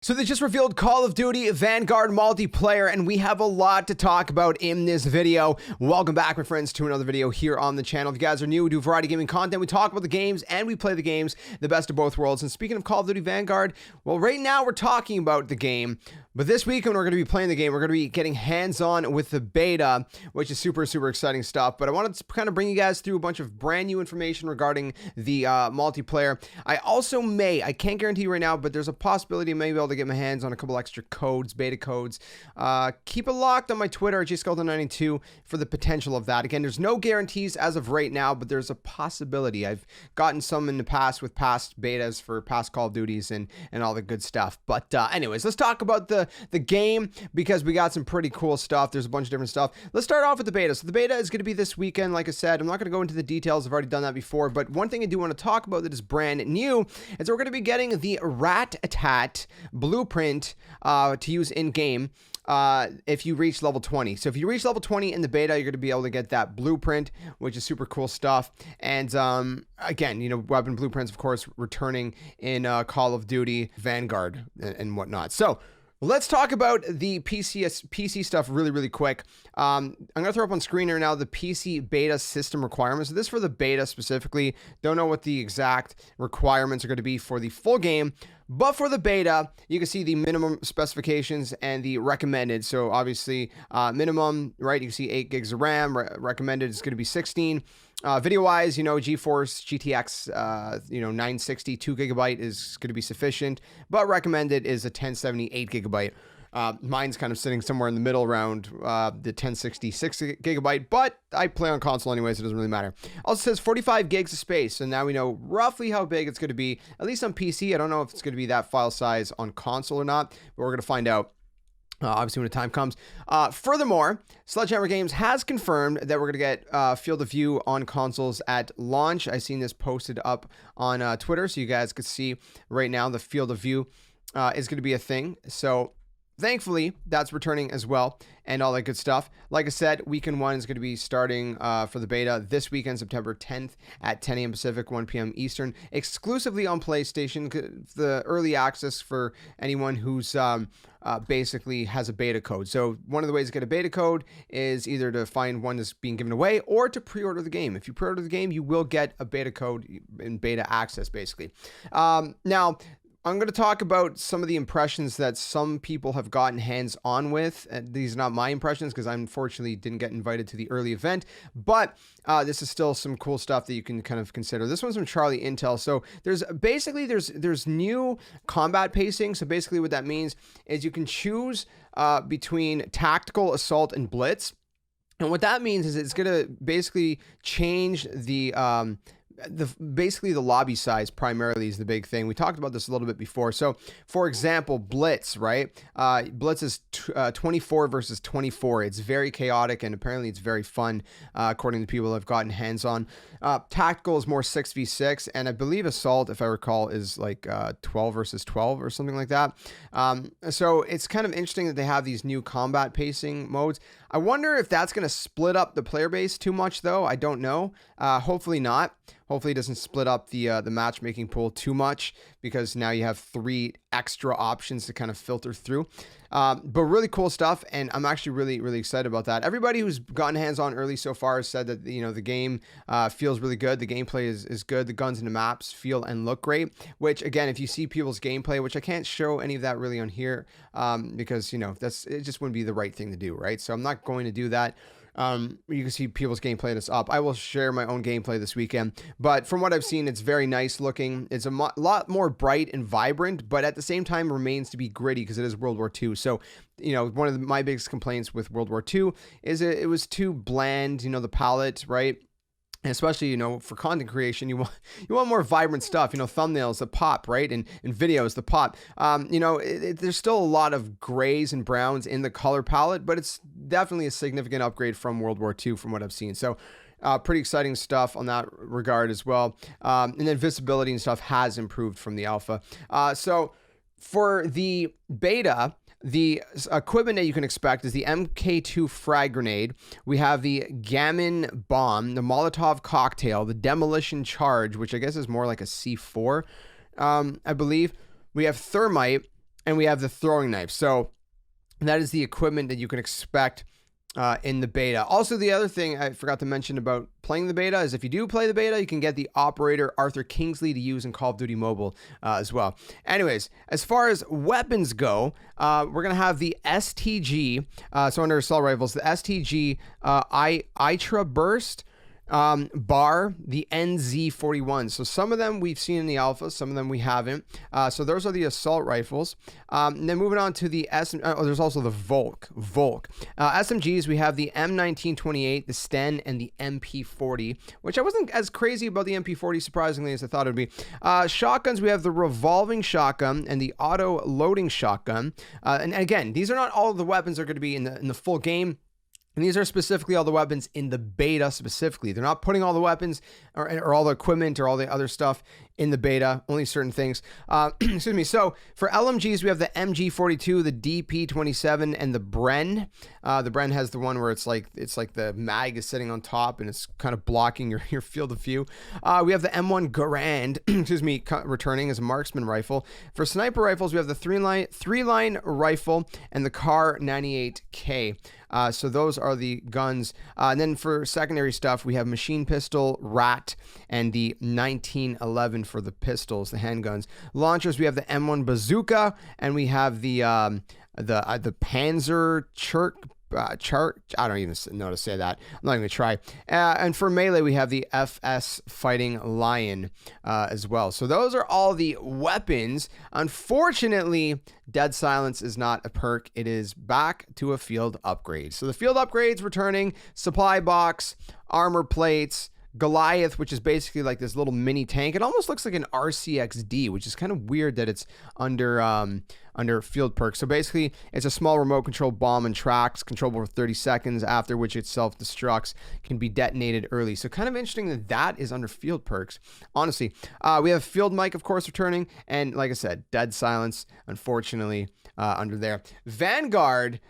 So they just revealed Call of Duty Vanguard multiplayer, and we have a lot to talk about in this video. Welcome back, my friends, to another video here on the channel. If you guys are new, we do variety gaming content. We talk about the games and we play the games, the best of both worlds. And speaking of Call of Duty Vanguard, well, right now we're talking about the game, but this weekend we're going to be playing the game. We're going to be getting hands-on with the beta, which is super exciting stuff. But I wanted to kind of bring you guys through a bunch of brand new information regarding the multiplayer. I can't guarantee you right now, but there's a possibility I may be able to get my hands on a couple extra codes, beta codes. Keep it locked on my Twitter, JSkeleton92, for the potential of that. Again, there's no guarantees as of right now, but there's a possibility. I've gotten some in the past with past betas for past Call of Duties and all the good stuff. But anyways, let's talk about the game, because we got some pretty cool stuff. There's a bunch of different stuff. Let's start off with the beta. So the beta is going to be this weekend. Like I said, I'm not going to go into the details. I've already done that before. But one thing I do want to talk about that is brand new is we're going to be getting the Rat-a-Tat blueprint to use in-game if you reach level 20. So if you reach level 20 in the beta, you're going to be able to get that blueprint, which is super cool stuff. And again, you know, weapon blueprints, of course, returning in Call of Duty Vanguard and whatnot. So let's talk about the PC stuff really quick. I'm going to throw up on screen here now the PC beta system requirements. So this is for the beta specifically. Don't know what the exact requirements are going to be for the full game, but for the beta, you can see the minimum specifications and the recommended. So obviously, minimum, right? You can see 8 gigs of RAM. Recommended is going to be 16. Video-wise, you know, GeForce GTX, 960, 2 gigabyte is going to be sufficient, but recommended is a 1070, 8 gigabyte. Mine's kind of sitting somewhere in the middle around the 1060, 6 gigabyte, but I play on console anyway, so it doesn't really matter. Also says 45 gigs of space, so now we know roughly how big it's going to be, at least on PC. I don't know if it's going to be that file size on console or not, but we're going to find out. Obviously when the time comes. Furthermore, Sledgehammer Games has confirmed that we're going to get field of view on consoles at launch. I've seen this posted up on Twitter, so you guys could see right now the field of view is going to be a thing. So thankfully, that's returning as well, and all that good stuff. Like I said, weekend 1 is going to be starting for the beta this weekend, September 10th at 10 a.m. Pacific, 1 p.m. Eastern, exclusively on PlayStation. The early access for anyone who's basically has a beta code. So one of the ways to get a beta code is either to find one that's being given away or to pre-order the game. If you pre-order the game, you will get a beta code in beta access, basically. Now, I'm going to talk about some of the impressions that some people have gotten hands-on with. These are not my impressions because I unfortunately didn't get invited to the early event, but this is still some cool stuff that you can kind of consider. This one's from Charlie Intel. So there's new combat pacing. So basically what that means is you can choose between tactical, assault, and blitz. And what that means is it's going to basically change basically the lobby size primarily is the big thing. We talked about this a little bit before. So for example, Blitz, right? Blitz is 24 versus 24. It's very chaotic and apparently it's very fun, according to people who have gotten hands on. Tactical is more 6v6, and I believe Assault, if I recall, is like 12 versus 12 or something like that. So it's kind of interesting that they have these new combat pacing modes. I wonder if that's going to split up the player base too much, though. I don't know. Hopefully not. Hopefully it doesn't split up the matchmaking pool too much, because now you have 3 extra options to kind of filter through. But really cool stuff, and I'm actually really excited about that. Everybody who's gotten hands-on early so far has said that, you know, the game feels really good. The gameplay is good. The guns and the maps feel and look great, which, again, if you see people's gameplay, which I can't show any of that really on here, because, you know, it just wouldn't be the right thing to do, right? So I'm not going to do that. You can see people's gameplay that's up. I will share my own gameplay this weekend, but from what I've seen, it's very nice looking. It's a lot more bright and vibrant, but at the same time remains to be gritty because it is World War II. So, you know, one of my biggest complaints with World War II is it was too bland, you know, the palette, right? And especially, you know, for content creation, you want more vibrant stuff, you know, thumbnails that pop, right? And videos that pop. You know, there's still a lot of grays and browns in the color palette, but it's definitely a significant upgrade from World War II from what I've seen. So pretty exciting stuff on that regard as well. And then visibility and stuff has improved from the alpha. So for the beta, the equipment that you can expect is the MK2 frag grenade. We have the Gammon bomb, the Molotov cocktail, the demolition charge, which I guess is more like a C4, I believe. We have thermite, and we have the throwing knife. So that is the equipment that you can expect in the beta. Also, the other thing I forgot to mention about playing the beta is if you do play the beta, you can get the operator Arthur Kingsley to use in Call of Duty Mobile as well. Anyways, as far as weapons go, we're going to have the STG, so under assault rifles, the STG Itra Burst, bar the NZ41. So some of them we've seen in the alpha, some of them we haven't. So those are the assault rifles. And then moving on to the there's also the Volk. SMGs, we have the M1928, the Sten, and the MP40, which I wasn't as crazy about the MP40 surprisingly as I thought it would be. Shotguns, we have the revolving shotgun and the auto loading shotgun. And again, these are not all of the weapons that are going to be in the full game. And these are specifically all the weapons in the beta specifically. They're not putting all the weapons or all the equipment or all the other stuff in the beta, only certain things. Excuse me. So for LMGs, we have the MG42, the DP27, and the Bren. The Bren has the one where it's like the mag is sitting on top and it's kind of blocking your field of view. We have the M1 Garand, excuse me, returning as a marksman rifle. For sniper rifles, we have the three-line rifle and the Kar 98K. So those are the guns. And then for secondary stuff, we have machine pistol, Rat, and the 1911 for the pistols, the handguns. Launchers, we have the M1 Bazooka, and we have the Panzer I don't even know how to say that. I'm not even gonna try. And for melee, we have the FS Fighting Lion as well. So those are all the weapons. Unfortunately, Dead Silence is not a perk. It is back to a field upgrade. So the field upgrades returning: supply box, armor plates, Goliath, which is basically like this little mini tank. It almost looks like an RCXD, which is kind of weird that it's under field perks. So basically, it's a small remote control bomb and tracks, controllable for 30 seconds, after which it self-destructs, can be detonated early. So kind of interesting that that is under field perks, honestly. We have Field Mic, of course, returning, and like I said, Dead Silence, unfortunately, under there. Vanguard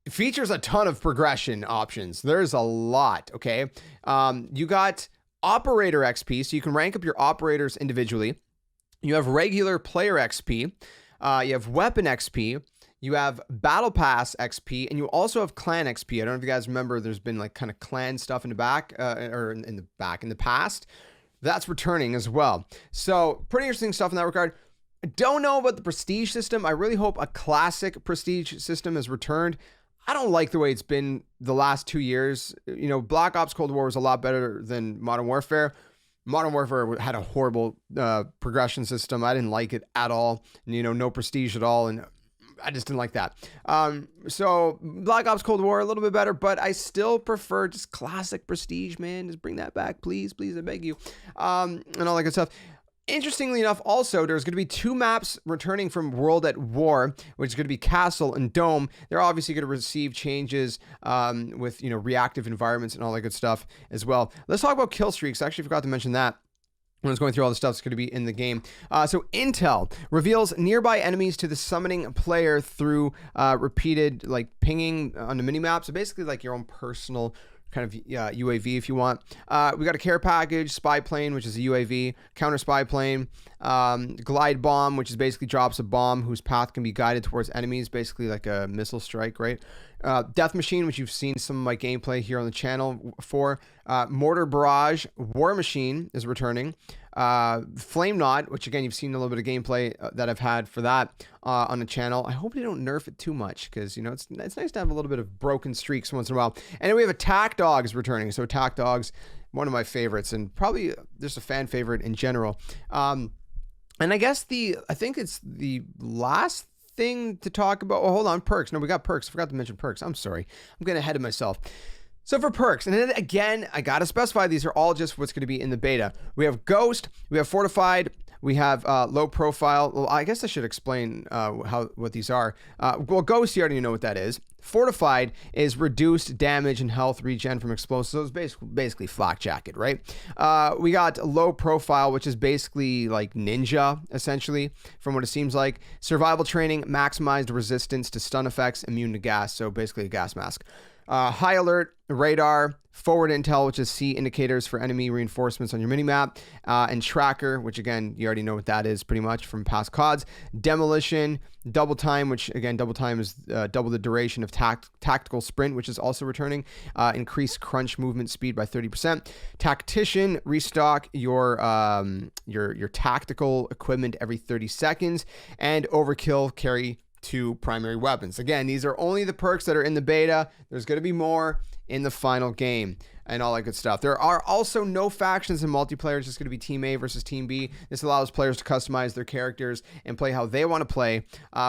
features a ton of progression options. There's a lot, okay? You got Operator XP, so you can rank up your operators individually. You have regular player XP. You have Weapon XP. You have Battle Pass XP, and you also have Clan XP. I don't know if you guys remember, there's been like kind of clan stuff in the back, or in the past. That's returning as well. So pretty interesting stuff in that regard. I don't know about the prestige system. I really hope a classic prestige system is returned. I don't like the way it's been the last 2 years. You know, Black Ops Cold War was a lot better than Modern Warfare. Modern Warfare had a horrible progression system. I didn't like it at all. You know, no prestige at all. And I just didn't like that. So Black Ops Cold War, a little bit better, but I still prefer just classic prestige, man. Just bring that back, please, please, I beg you. And all that good stuff. Interestingly enough, also, there's going to be 2 maps returning from World at War, which is going to be Castle and Dome. They're obviously going to receive changes with, you know, reactive environments and all that good stuff as well. Let's talk about kill streaks. I actually forgot to mention that when I was going through all the stuff that's going to be in the game. So Intel reveals nearby enemies to the summoning player through repeated, like, pinging on the minimap. So basically, like, your own personal kind of UAV if you want. We got a care package, spy plane, which is a UAV, counter spy plane, glide bomb, which is basically drops a bomb whose path can be guided towards enemies, basically like a missile strike, right? Death machine, which you've seen some of my gameplay here on the channel for. Mortar barrage, war machine is returning. Flame knot, which again, you've seen a little bit of gameplay that I've had for that on the channel. I hope they don't nerf it too much, because, you know, it's nice to have a little bit of broken streaks once in a while. And then we have attack dogs returning. So attack dogs, one of my favorites, and probably just a fan favorite in general. And I guess I think it's the last thing to talk about. Oh, hold on, perks. No, we got perks. I forgot to mention perks. I'm sorry. I'm getting ahead of myself. So for perks, and then again, I gotta specify these are all just what's gonna be in the beta. We have Ghost, we have Fortified, we have low profile. Well, I guess I should explain what these are. Well, Ghost, you already know what that is. Fortified is reduced damage and health regen from explosives. Basically flak jacket, right? We got low profile, which is basically like ninja, essentially, from what it seems like. Survival training, maximized resistance to stun effects, immune to gas, so basically a gas mask. high alert, radar, forward intel, which is see indicators for enemy reinforcements on your minimap, and tracker, which again, you already know what that is pretty much from past CODs. Demolition, double time, which again, double time is double the duration of tactical sprint, which is also returning. Increase crunch movement speed by 30%. Tactician, restock your tactical equipment every 30 seconds. And overkill, carry 2 primary weapons. Again, these are only the perks that are in the beta. There's going to be more in the final game and all that good stuff. There are also no factions in multiplayer. It's just going to be Team A versus Team B. This allows players to customize their characters and play how they want to play,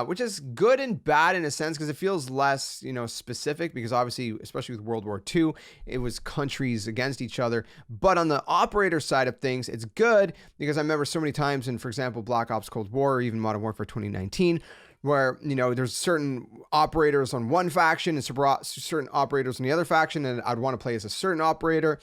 which is good and bad in a sense because it feels less, specific because obviously, especially with World War II, it was countries against each other. But on the operator side of things, it's good because I remember so many times in, for example, Black Ops Cold War or even Modern Warfare 2019, where, there's certain operators on one faction and certain operators on the other faction, and I'd want to play as a certain operator.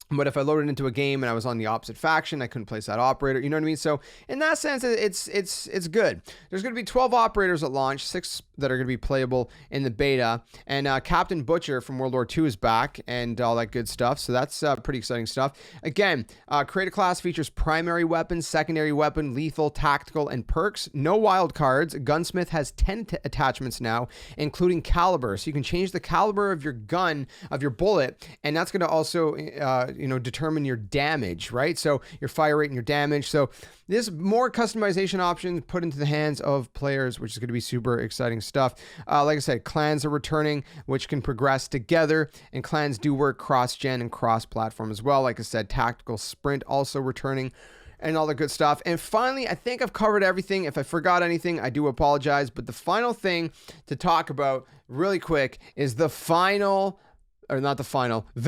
But if I loaded into a game and I was on the opposite faction, I couldn't place that operator. You know what I mean? So in that sense, it's good. There's going to be 12 operators at launch, 6 that are going to be playable in the beta. And Captain Butcher from World War II is back and all that good stuff. So that's pretty exciting stuff. Again, create a class features primary weapon, secondary weapon, lethal, tactical, and perks. No wild cards. Gunsmith has 10 attachments now, including caliber. So you can change the caliber of your gun, of your bullet, and that's going to also determine your damage, right? So your fire rate and your damage. So there's more customization options put into the hands of players, which is going to be super exciting stuff. Like I said, clans are returning, which can progress together, and clans do work cross-gen and cross-platform as well. Like I said, tactical sprint also returning, and all the good stuff. And finally, I think I've covered everything. If I forgot anything, I do apologize. But the final thing to talk about really quick is the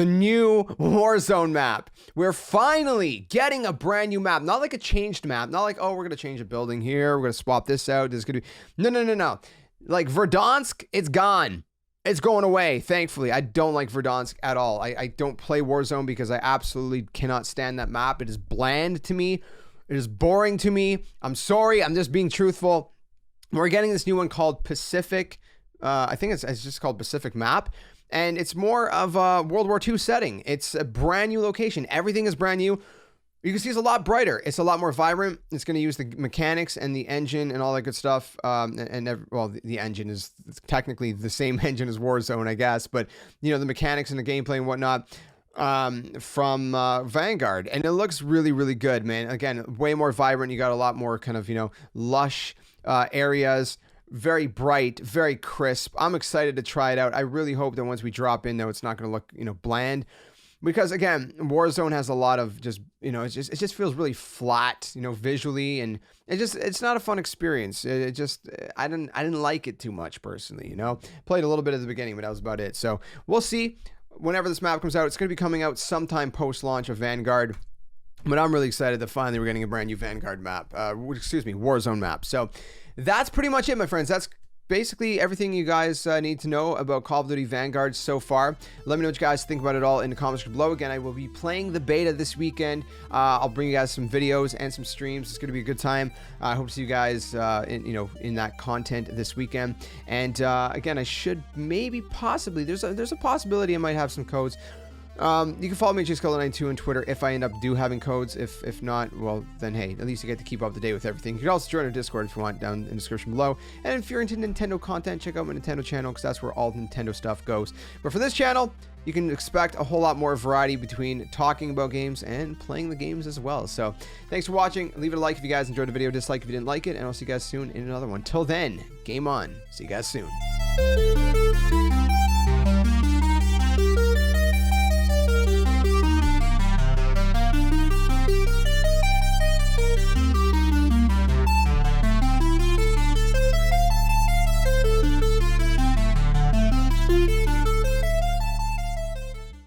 new Warzone map. We're finally getting a brand new map. Not like a changed map. Not like, oh, we're going to change a building here. We're going to swap this out. There's going to be... No. Like Verdansk, it's gone. It's going away, thankfully. I don't like Verdansk at all. I don't play Warzone because I absolutely cannot stand that map. It is bland to me. It is boring to me. I'm sorry. I'm just being truthful. We're getting this new one called Pacific. I think it's just called Pacific Map. And it's more of a World War II setting. It's a brand new location. Everything is brand new. You can see it's a lot brighter. It's a lot more vibrant. It's going to use the mechanics and the engine and all that good stuff. The engine is technically the same engine as Warzone, I guess. But, the mechanics and the gameplay and whatnot from Vanguard. And it looks really, really good, man. Again, way more vibrant. You got a lot more kind of, lush areas. Very bright, very crisp. I'm excited to try it out. I really hope that once we drop in, though, it's not going to look, bland. Because again, Warzone has a lot of just, it just feels really flat, visually, and it's not a fun experience. I didn't like it too much personally, Played a little bit at the beginning, but that was about it. So we'll see whenever this map comes out. It's going to be coming out sometime post-launch of Vanguard. But I'm really excited that finally we're getting a brand new Vanguard map, Warzone map. So that's pretty much it, my friends. That's basically everything you guys need to know about Call of Duty Vanguard so far. Let me know what you guys think about it all in the comments below. Again, I will be playing the beta this weekend. I'll bring you guys some videos and some streams. It's going to be a good time. I hope to see you guys in that content this weekend. And again, I should possibly there's a possibility I might have some codes. You can follow me at JSkeleton92 on Twitter if I end up having codes. If not, well, then hey, at least you get to keep up to date with everything. You can also join our Discord if you want down in the description below. And if you're into Nintendo content, check out my Nintendo channel because that's where all Nintendo stuff goes. But for this channel, you can expect a whole lot more variety between talking about games and playing the games as well. So thanks for watching. Leave it a like if you guys enjoyed the video, dislike if you didn't like it, and I'll see you guys soon in another one. Till then, game on. See you guys soon.